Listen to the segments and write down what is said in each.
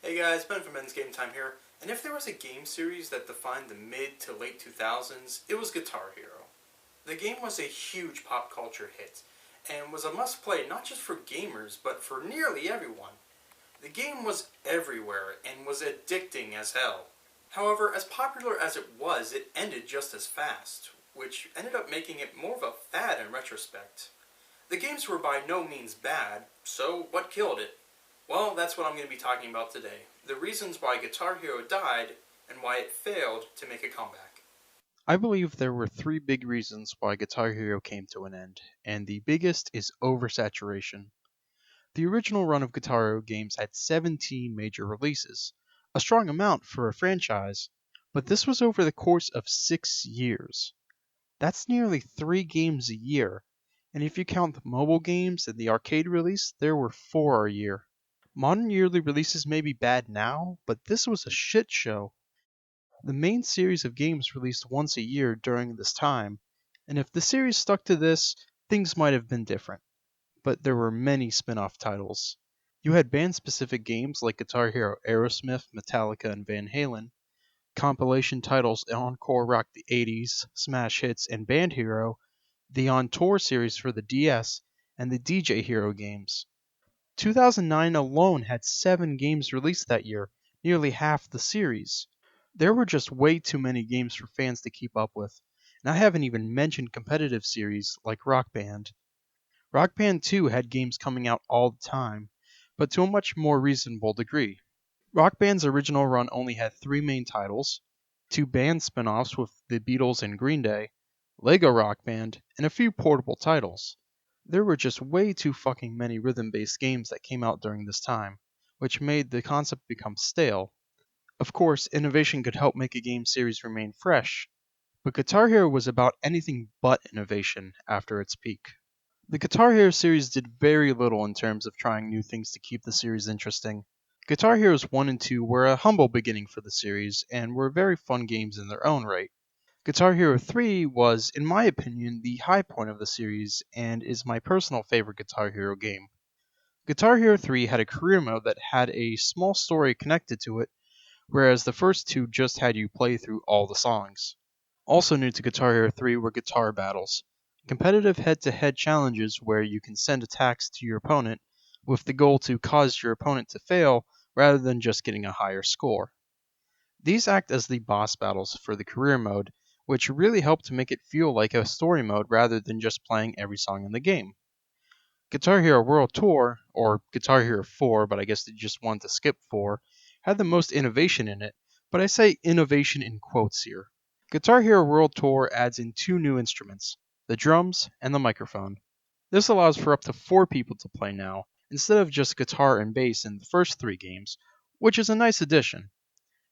Hey guys, Ben from BensGameTime here, and if there was a game series that defined the mid to late 2000s, it was Guitar Hero. The game was a huge pop culture hit, and was a must-play not just for gamers, but for nearly everyone. The game was everywhere, and was addicting as hell. However, as popular as it was, it ended just as fast, which ended up making it more of a fad in retrospect. The games were by no means bad, so what killed it? Well, that's what I'm going to be talking about today. The reasons why Guitar Hero died, and why it failed to make a comeback. I believe there were three big reasons why Guitar Hero came to an end, and the biggest is oversaturation. The original run of Guitar Hero games had 17 major releases, a strong amount for a franchise, but this was over the course of 6 years. That's nearly 3 games a year, and if you count the mobile games and the arcade release, there were 4 a year. Modern yearly releases may be bad now, but this was a shit show. The main series of games released once a year during this time, and if the series stuck to this, things might have been different. But there were many spin off titles. You had band specific games like Guitar Hero Aerosmith, Metallica, and Van Halen, compilation titles Encore Rock the 80s, Smash Hits, and Band Hero, the On Tour series for the DS, and the DJ Hero games. 2009 alone had 7 games released that year, nearly half the series. There were just way too many games for fans to keep up with, and I haven't even mentioned competitive series like Rock Band. Rock Band 2 had games coming out all the time, but to a much more reasonable degree. Rock Band's original run only had 3 main titles, 2 band spin offs with the Beatles and Green Day, Lego Rock Band, and a few portable titles. There were just way too fucking many rhythm based games that came out during this time, which made the concept become stale. Of course, innovation could help make a game series remain fresh, but Guitar Hero was about anything but innovation after its peak. The Guitar Hero series did very little in terms of trying new things to keep the series interesting. Guitar Heroes 1 and 2 were a humble beginning for the series and were very fun games in their own right. Guitar Hero 3 was, in my opinion, the high point of the series and is my personal favorite Guitar Hero game. Guitar Hero 3 had a career mode that had a small story connected to it, whereas the first two just had you play through all the songs. Also new to Guitar Hero 3 were guitar battles, competitive head to head challenges where you can send attacks to your opponent with the goal to cause your opponent to fail rather than just getting a higher score. These act as the boss battles for the career mode, which really help to make it feel like a story mode rather than just playing every song in the game. Guitar Hero World Tour, or Guitar Hero 4, but I guess they just wanted to skip 4, had the most innovation in it, but I say innovation in quotes here. Guitar Hero World Tour adds in 2 new instruments, the drums and the microphone. This allows for up to 4 people to play now, instead of just guitar and bass in the first 3 games, which is a nice addition.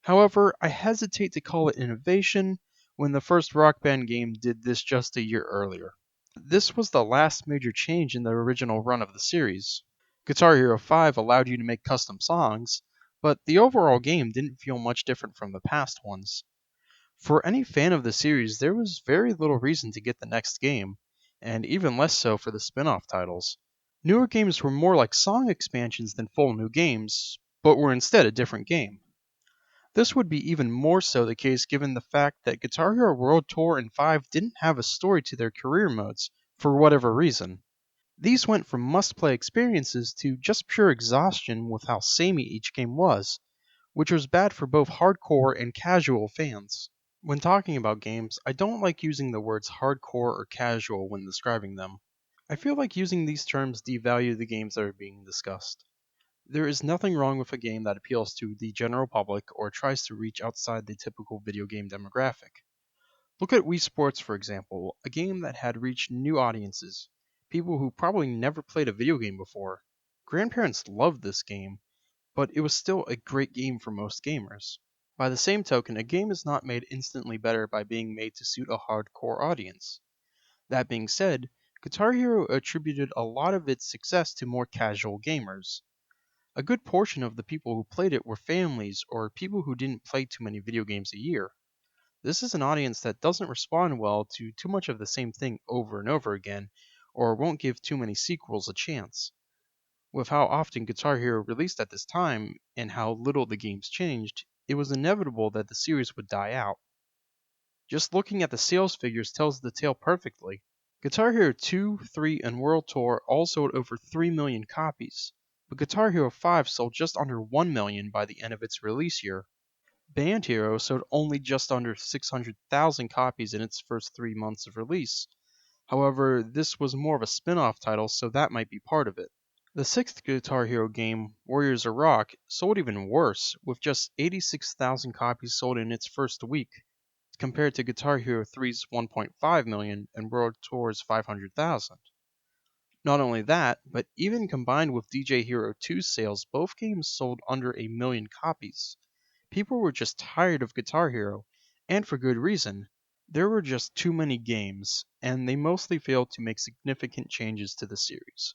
However, I hesitate to call it innovation when the first Rock Band game did this just a year earlier. This was the last major change in the original run of the series. Guitar Hero 5 allowed you to make custom songs, but the overall game didn't feel much different from the past ones. For any fan of the series, there was very little reason to get the next game, and even less so for the spin off titles. Newer games were more like song expansions than full new games, but were instead a different game. This would be even more so the case given the fact that Guitar Hero World Tour and 5 didn't have a story to their career modes, for whatever reason. These went from must play experiences to just pure exhaustion with how samey each game was, which was bad for both hardcore and casual fans. When talking about games, I don't like using the words hardcore or casual when describing them. I feel like using these terms devalue the games that are being discussed. There is nothing wrong with a game that appeals to the general public or tries to reach outside the typical video game demographic. Look at Wii Sports, for example, a game that had reached new audiences, people who probably never played a video game before. Grandparents loved this game, but it was still a great game for most gamers. By the same token, a game is not made instantly better by being made to suit a hardcore audience. That being said, Guitar Hero attributed a lot of its success to more casual gamers. A good portion of the people who played it were families or people who didn't play too many video games a year. This is an audience that doesn't respond well to too much of the same thing over and over again, or won't give too many sequels a chance. With how often Guitar Hero released at this time and how little the games changed, it was inevitable that the series would die out. Just looking at the sales figures tells the tale perfectly. Guitar Hero 2, 3, and World Tour all sold over 3 million copies, but Guitar Hero 5 sold just under 1 million by the end of its release year. Band Hero sold only just under 600,000 copies in its first 3 months of release. However, this was more of a spin off title, so that might be part of it. The sixth Guitar Hero game, Warriors of Rock, sold even worse, with just 86,000 copies sold in its first week, compared to Guitar Hero 3's 1.5 million and World Tour's 500,000. Not only that, but even combined with DJ Hero 2's sales, both games sold under a million copies. People were just tired of Guitar Hero, and for good reason. There were just too many games, and they mostly failed to make significant changes to the series.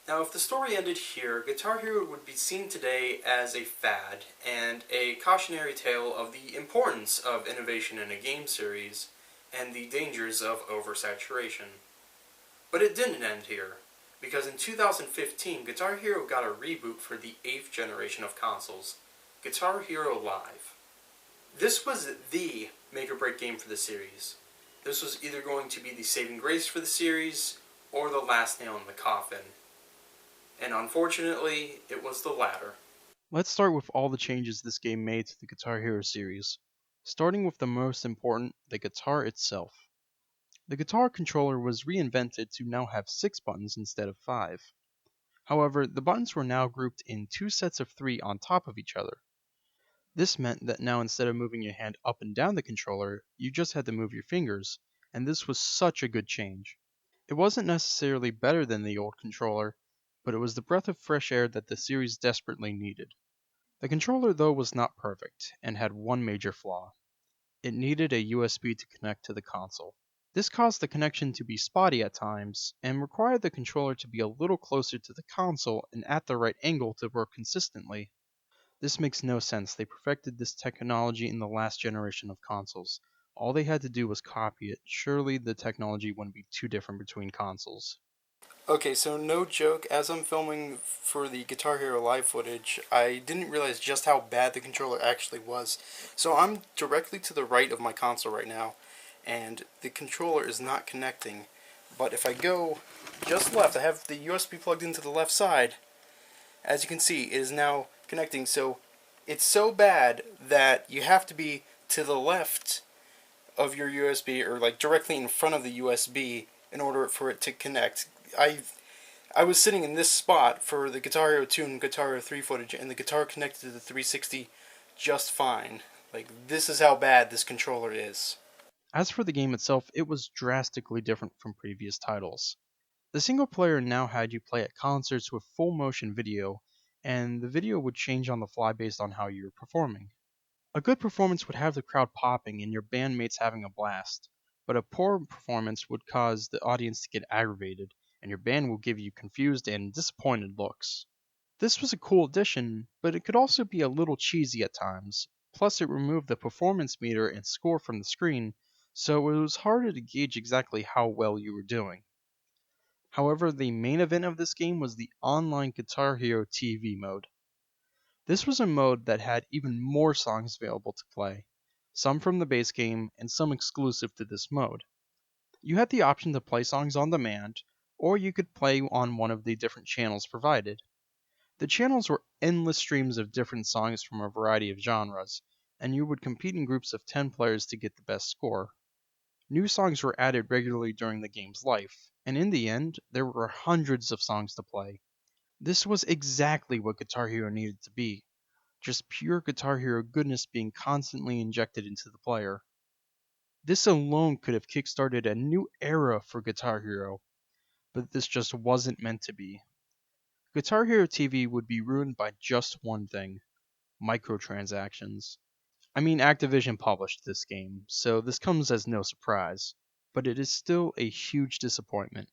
Now, if the story ended here, Guitar Hero would be seen today as a fad and a cautionary tale of the importance of innovation in a game series and the dangers of oversaturation. But it didn't end here, because in 2015, Guitar Hero got a reboot for the 8th generation of consoles, Guitar Hero Live. This was the make-or-break game for the series. This was either going to be the saving grace for the series or the last nail in the coffin. And unfortunately, it was the latter. Let's start with all the changes this game made to the Guitar Hero series, starting with the most important, the guitar itself. The guitar controller was reinvented to now have 6 buttons instead of 5. However, the buttons were now grouped in 2 sets of 3 on top of each other. This meant that now instead of moving your hand up and down the controller, you just had to move your fingers, and this was such a good change. It wasn't necessarily better than the old controller, but it was the breath of fresh air that the series desperately needed. The controller though was not perfect, and had one major flaw. It needed a USB to connect to the console. This caused the connection to be spotty at times, and required the controller to be a little closer to the console and at the right angle to work consistently. This makes no sense. They perfected this technology in the last generation of consoles. All they had to do was copy it. Surely the technology wouldn't be too different between consoles. Okay, so no joke, as I'm filming for the Guitar Hero live footage, I didn't realize just how bad the controller actually was. So I'm directly to the right of my console right now, and the controller is not connecting. But if I go just left, I have the USB plugged into the left side. As you can see, it is now connecting. So it's so bad that you have to be to the left of your USB, or like directly in front of the USB, in order for it to connect. I was sitting in this spot for the Guitar Hero 2 and Guitar Hero 3 footage, and the guitar connected to the 360 just fine. Like, this is how bad this controller is. As for the game itself, it was drastically different from previous titles. The single player now had you play at concerts with full motion video, and the video would change on the fly based on how you were performing. A good performance would have the crowd popping and your bandmates having a blast, but a poor performance would cause the audience to get aggravated, and your band will give you confused and disappointed looks. This was a cool addition, but it could also be a little cheesy at times. Plus, it removed the performance meter and score from the screen, so it was harder to gauge exactly how well you were doing. However, the main event of this game was the online Guitar Hero TV mode. This was a mode that had even more songs available to play, some from the base game and some exclusive to this mode. You had the option to play songs on demand, or you could play on one of the different channels provided. The channels were endless streams of different songs from a variety of genres, and you would compete in groups of 10 players to get the best score. New songs were added regularly during the game's life, and in the end, there were hundreds of songs to play. This was exactly what Guitar Hero needed to be, just pure Guitar Hero goodness being constantly injected into the player. This alone could have kickstarted a new era for Guitar Hero, but this just wasn't meant to be. Guitar Hero TV would be ruined by just one thing: microtransactions. I mean, Activision published this game, so this comes as no surprise, but it is still a huge disappointment.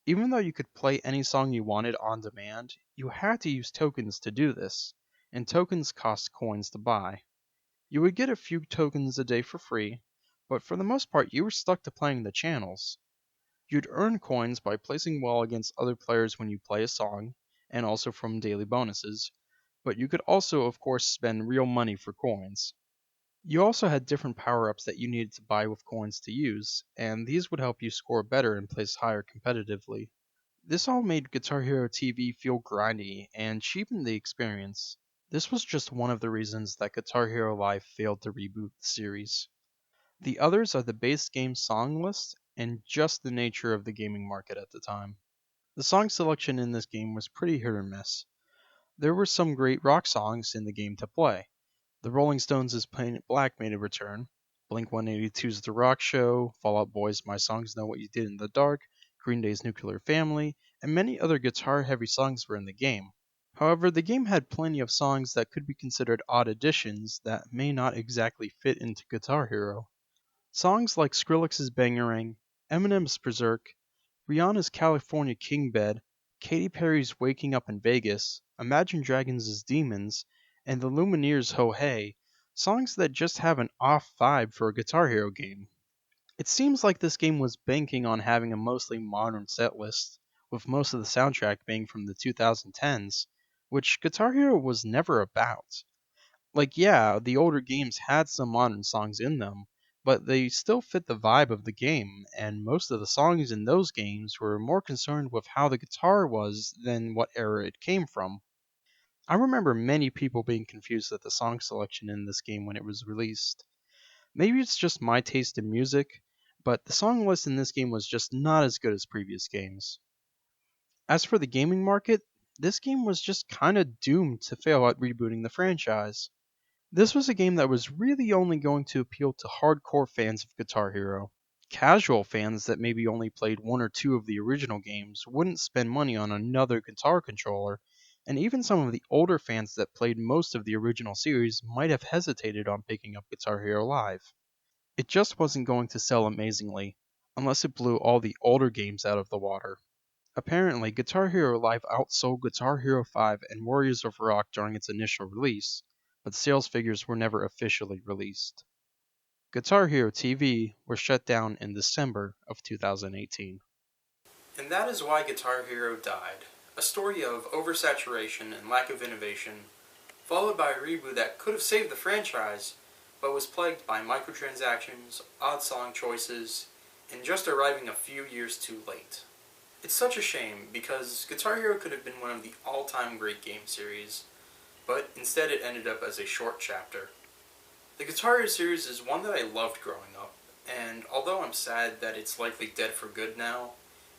Even though you could play any song you wanted on demand, you had to use tokens to do this, and tokens cost coins to buy. You would get a few tokens a day for free, but for the most part you were stuck to playing the channels. You'd earn coins by placing well against other players when you play a song, and also from daily bonuses, but you could also, of course, spend real money for coins. You also had different power ups that you needed to buy with coins to use, and these would help you score better and place higher competitively. This all made Guitar Hero TV feel grindy and cheapened the experience. This was just one of the reasons that Guitar Hero Live failed to reboot the series. The others are the base game song list and just the nature of the gaming market at the time. The song selection in this game was pretty hit or miss. There were some great rock songs in the game to play. The Rolling Stones' Paint It Black made a return. Blink 182's The Rock Show, Fall Out Boy's My Songs Know What You Did in the Dark, Green Day's Nuclear Family, and many other guitar heavy songs were in the game. However, the game had plenty of songs that could be considered odd additions that may not exactly fit into Guitar Hero. Songs like Skrillex's Bangarang, Eminem's Berserk, Rihanna's California King Bed, Katy Perry's Waking Up in Vegas, Imagine Dragons' Demons, and the Lumineers' Ho Hey, songs that just have an off vibe for a Guitar Hero game. It seems like this game was banking on having a mostly modern set list, with most of the soundtrack being from the 2010s, which Guitar Hero was never about. Like, yeah, the older games had some modern songs in them, but they still fit the vibe of the game, and most of the songs in those games were more concerned with how the guitar was than what era it came from. I remember many people being confused at the song selection in this game when it was released. Maybe it's just my taste in music, but the song list in this game was just not as good as previous games. As for the gaming market, this game was just kinda doomed to fail at rebooting the franchise. This was a game that was really only going to appeal to hardcore fans of Guitar Hero. Casual fans that maybe only played one or two of the original games wouldn't spend money on another guitar controller, and even some of the older fans that played most of the original series might have hesitated on picking up Guitar Hero Live. It just wasn't going to sell amazingly, unless it blew all the older games out of the water. Apparently, Guitar Hero Live outsold Guitar Hero 5 and Warriors of Rock during its initial release, but sales figures were never officially released. Guitar Hero TV was shut down in December of 2018. And that is why Guitar Hero died. A story of oversaturation and lack of innovation, followed by a reboot that could have saved the franchise, but was plagued by microtransactions, odd song choices, and just arriving a few years too late. It's such a shame because Guitar Hero could have been one of the all-time great game series, but instead it ended up as a short chapter. The Guitar Hero series is one that I loved growing up, and although I'm sad that it's likely dead for good now,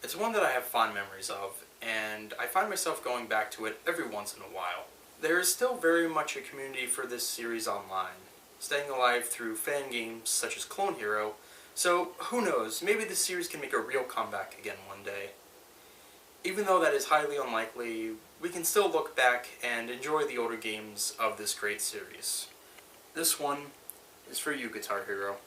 it's one that I have fond memories of, and I find myself going back to it every once in a while. There is still very much a community for this series online, staying alive through fan games such as Clone Hero, so who knows, maybe this series can make a real comeback again one day. Even though that is highly unlikely, we can still look back and enjoy the older games of this great series. This one is for you, Guitar Hero.